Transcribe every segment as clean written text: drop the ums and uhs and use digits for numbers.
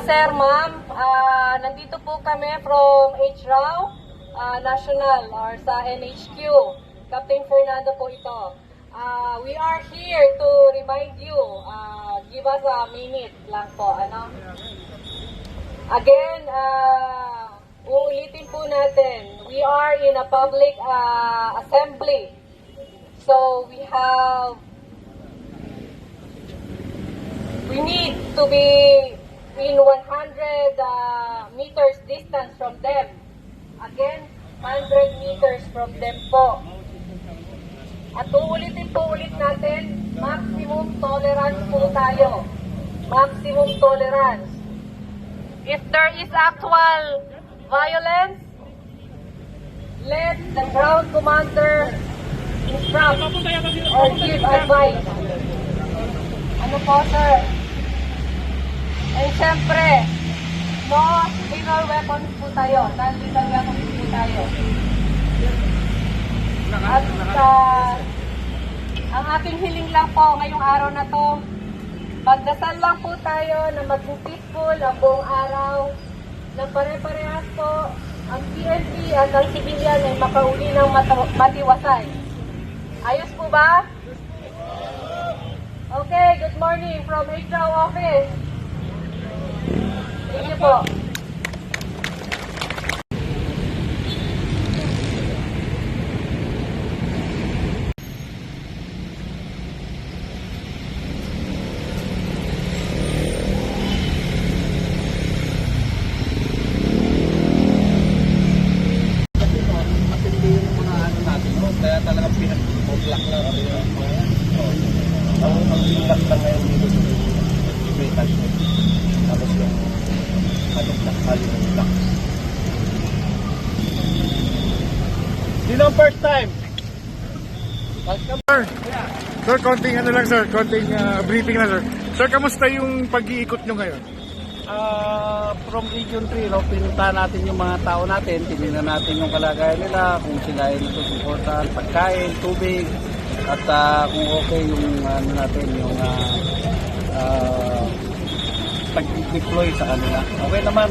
sir, ma'am. Nandito po kami from HRAW National or sa NHQ. Captain Fernando po ito. We are here to remind you. Give us a minute lang po. Ano? Again, uulitin po natin. We are in a public assembly. So we need to be in 100 meters distance from them. Again, 100 meters from them po. At uulitin po ulit natin, maximum tolerance po tayo. Maximum tolerance. If there is actual violence, let the ground commander instruct or give advice. Ano po, sir? And syempre, no lethal weapons po tayo. Non-lethal weapons po tayo. At ang aking hiling lang po ngayong araw na to, magdasal lang po tayo na maging peaceful ang buong araw, na pare-parehas po ang PNP at ang civilian ay makauli ng matiwasay. Ayos po ba? Okay, good morning from HRAW office. Thank you po. Kaya talagang pinag-block lang kami yung mga ang impact lang ngayon dito sa metal. Tapos yung block. Yun ang first time. Sir, konting ano lang sir, konting briefing lang sir. Sir, kamusta yung pag-iikot nyo ngayon? From Region 3, no, pinuntahan natin yung mga tao natin, tinignan natin yung kalagayan nila, kung sila ay natusuportan, pagkain, tubig, at kung okay yung ano natin, yung pag-deploy sa kanila. Okay naman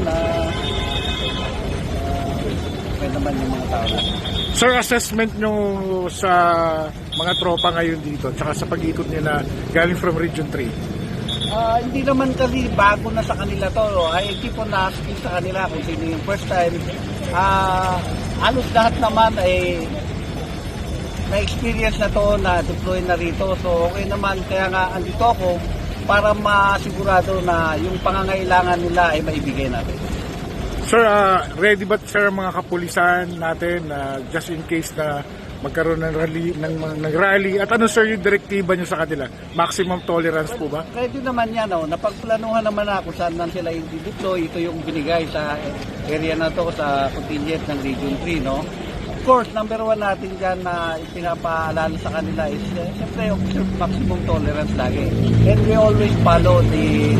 yung mga tao natin. Sir, assessment nyo sa mga tropa ngayon dito, tsaka sa pag-iikot nila galing from Region 3? Hindi naman kasi bago na sa kanila to. I keep on asking sa kanila kung sino yung first time. Halos lahat naman ay na-experience na to, na deploy na rito. So okay naman, kaya nga andito ako para masigurado na yung pangangailangan nila ay maibigay natin. Sir, ready ba sir mga kapulisan natin just in case na magkaroon ng rally, at ano sir yung direktiba nyo sa kanila? Maximum tolerance po ba? Ready naman yan, no? Napagplanuhan naman na kung saan man sila yung deploy. Ito yung binigay sa area na to, sa contingent ng Region 3, no? Of course, number one natin dyan na ipinapaalala sa kanila is siyempre observe maximum tolerance lagi. And we always follow the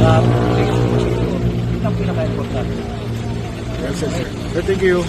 procedure. Ito ang pinaka-important. Yes, sir. Thank you.